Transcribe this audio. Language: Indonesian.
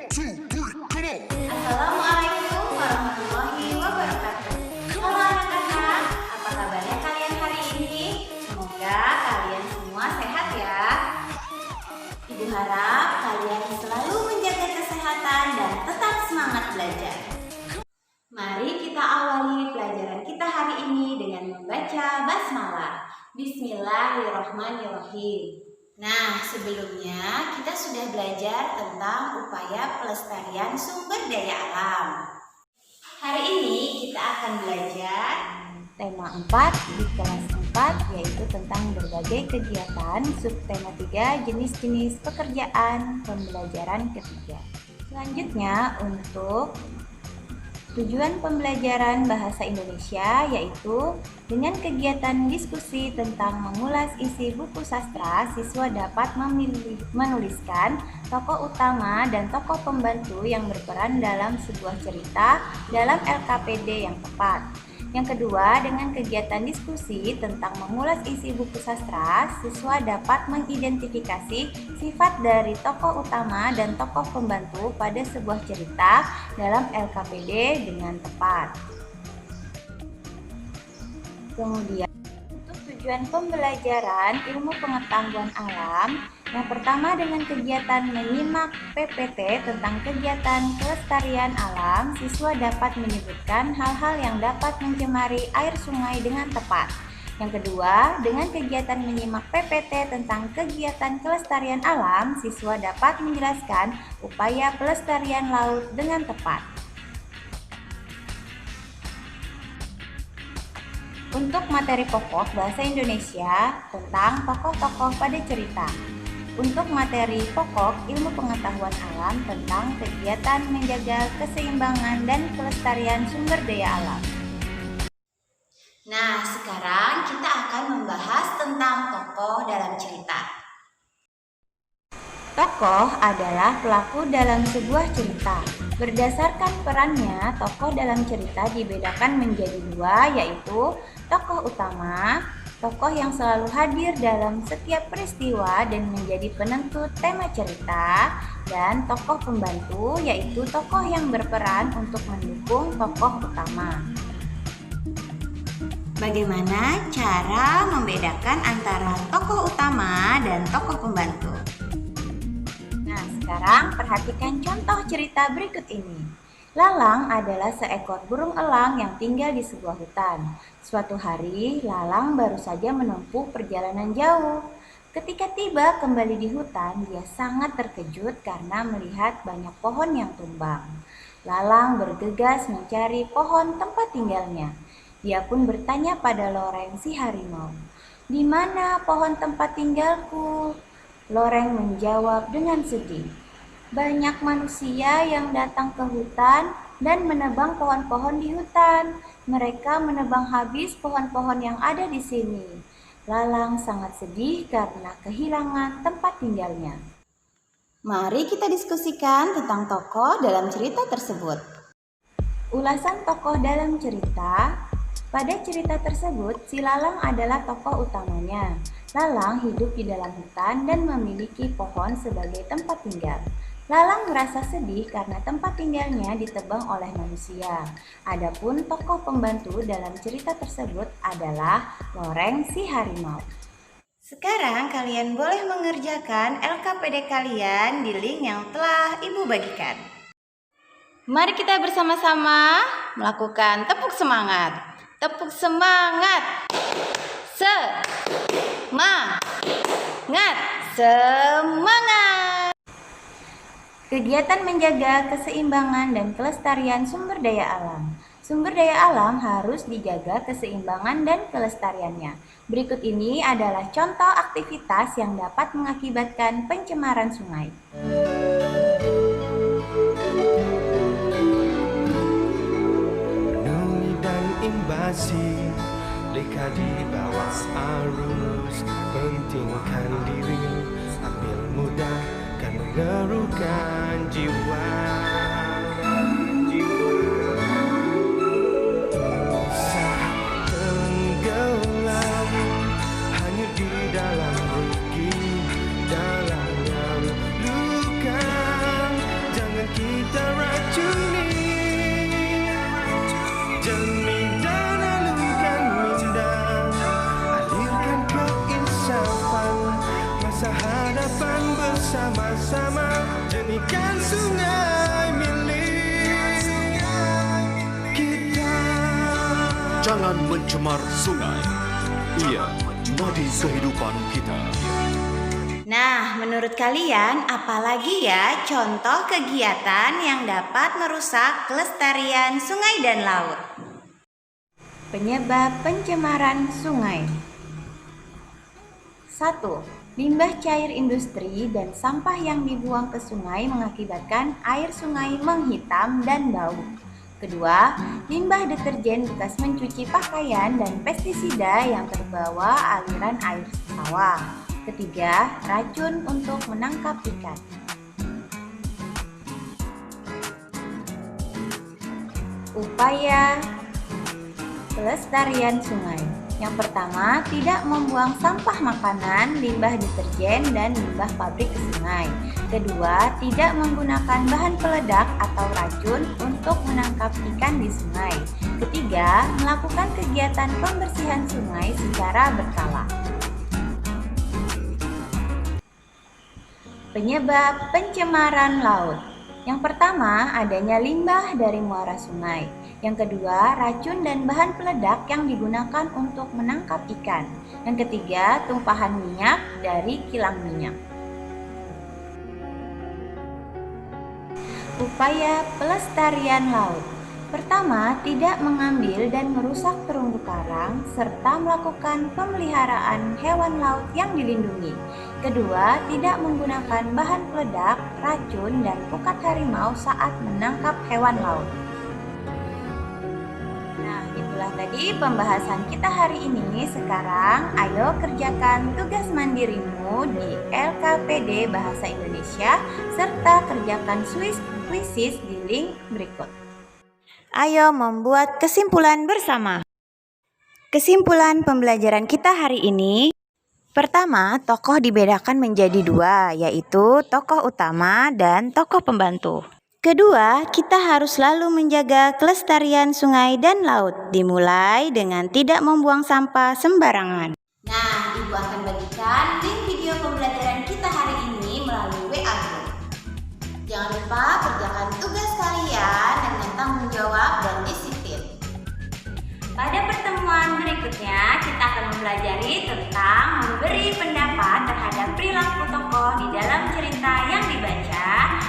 Assalamualaikum warahmatullahi wabarakatuh. Halo anak-anak, apa kabarnya kalian hari ini? Semoga kalian semua sehat ya. Ibu harap kalian selalu menjaga kesehatan dan tetap semangat belajar. Mari kita awali pelajaran kita hari ini dengan membaca basmalah. Bismillahirrahmanirrahim. Nah, sebelumnya kita sudah belajar tentang upaya pelestarian sumber daya alam. Hari ini kita akan belajar tema 4 di kelas 4, yaitu tentang berbagai kegiatan, subtema 3 jenis-jenis pekerjaan pembelajaran ketiga. Selanjutnya untuk tujuan pembelajaran bahasa Indonesia yaitu dengan kegiatan diskusi tentang mengulas isi buku sastra, siswa dapat menuliskan tokoh utama dan tokoh pembantu yang berperan dalam sebuah cerita dalam LKPD yang tepat. Yang kedua, dengan kegiatan diskusi tentang mengulas isi buku sastra, siswa dapat mengidentifikasi sifat dari tokoh utama dan tokoh pembantu pada sebuah cerita dalam LKPD dengan tepat. Kemudian, untuk tujuan pembelajaran ilmu pengetahuan alam, yang pertama dengan kegiatan menyimak PPT tentang kegiatan kelestarian alam, siswa dapat menyebutkan hal-hal yang dapat mencemari air sungai dengan tepat. Yang kedua, dengan kegiatan menyimak PPT tentang kegiatan kelestarian alam, siswa dapat menjelaskan upaya pelestarian laut dengan tepat. Untuk materi pokok bahasa Indonesia tentang tokoh-tokoh pada cerita. Untuk materi pokok ilmu pengetahuan alam tentang kegiatan menjaga keseimbangan dan kelestarian sumber daya alam. Nah, sekarang kita akan membahas tentang tokoh dalam cerita. Tokoh adalah pelaku dalam sebuah cerita. Berdasarkan perannya, tokoh dalam cerita dibedakan menjadi dua, yaitu tokoh utama, tokoh yang selalu hadir dalam setiap peristiwa dan menjadi penentu tema cerita, dan tokoh pembantu, yaitu tokoh yang berperan untuk mendukung tokoh utama. Bagaimana cara membedakan antara tokoh utama dan tokoh pembantu? Nah, sekarang perhatikan contoh cerita berikut ini. Lalang adalah seekor burung elang yang tinggal di sebuah hutan. Suatu hari, Lalang baru saja menempuh perjalanan jauh. Ketika tiba kembali di hutan, dia sangat terkejut karena melihat banyak pohon yang tumbang. Lalang bergegas mencari pohon tempat tinggalnya. Dia pun bertanya pada loreng si harimau, "Di mana pohon tempat tinggalku?" Loreng menjawab dengan sedih, "Banyak manusia yang datang ke hutan dan menebang pohon-pohon di hutan. Mereka menebang habis pohon-pohon yang ada di sini." Lalang sangat sedih karena kehilangan tempat tinggalnya. Mari kita diskusikan tentang tokoh dalam cerita tersebut. Ulasan tokoh dalam cerita. Pada cerita tersebut, si Lalang adalah tokoh utamanya. Lalang hidup di dalam hutan dan memiliki pohon sebagai tempat tinggal. Lalang merasa sedih karena tempat tinggalnya ditebang oleh manusia. Adapun tokoh pembantu dalam cerita tersebut adalah Loreng si harimau. Sekarang kalian boleh mengerjakan LKPD kalian di link yang telah Ibu bagikan. Mari kita bersama-sama melakukan tepuk semangat. Tepuk semangat. Semangat. Kegiatan menjaga keseimbangan dan kelestarian sumber daya alam. Sumber daya alam harus dijaga keseimbangan dan kelestariannya. Berikut ini adalah contoh aktivitas yang dapat mengakibatkan pencemaran sungai. Penuh dan invasi, leka di bawah arus. Pentingkan diri, ambil mudah kan mengeruhkan jiwa. Tenggelam hanya di dalam rugi, dalam luka. Jangan bersama jernihkan sungai milik kita. Jangan mencemar sungai. Ia nadi kehidupan kita. Nah, menurut kalian apalagi ya contoh kegiatan yang dapat merusak kelestarian sungai dan laut? Penyebab pencemaran sungai. 1. Limbah cair industri dan sampah yang dibuang ke sungai mengakibatkan air sungai menghitam dan bau. Kedua, limbah deterjen bekas mencuci pakaian dan pestisida yang terbawa aliran air sawah. Ketiga, racun untuk menangkap ikan. Upaya pelestarian sungai. Yang pertama, tidak membuang sampah makanan, limbah deterjen, dan limbah pabrik ke sungai. Kedua, tidak menggunakan bahan peledak atau racun untuk menangkap ikan di sungai. Ketiga, melakukan kegiatan pembersihan sungai secara berkala. Penyebab pencemaran laut. Yang pertama, adanya limbah dari muara sungai. Yang kedua, racun dan bahan peledak yang digunakan untuk menangkap ikan. Yang ketiga, tumpahan minyak dari kilang minyak. Upaya pelestarian laut. Pertama, tidak mengambil dan merusak terumbu karang serta melakukan pemeliharaan hewan laut yang dilindungi. Kedua, tidak menggunakan bahan peledak, racun, dan pukat harimau saat menangkap hewan laut. Nah, itulah tadi pembahasan kita hari ini. Sekarang, ayo kerjakan tugas mandirimu di LKPD Bahasa Indonesia serta kerjakan kuisis di link berikut. Ayo membuat kesimpulan bersama. Kesimpulan pembelajaran kita hari ini. Pertama, tokoh dibedakan menjadi dua, yaitu tokoh utama dan tokoh pembantu. Kedua, kita harus selalu menjaga kelestarian sungai dan laut, dimulai dengan tidak membuang sampah sembarangan. Nah, Ibu akan bagikan link video pembelajaran kita hari ini melalui WA Group. Jangan lupa kerjakan tugas kalian dengan tanggung jawab dan disiplin. Pada pertemuan berikutnya, kita akan mempelajari tentang memberi pendapat terhadap perilaku tokoh di dalam cerita yang dibaca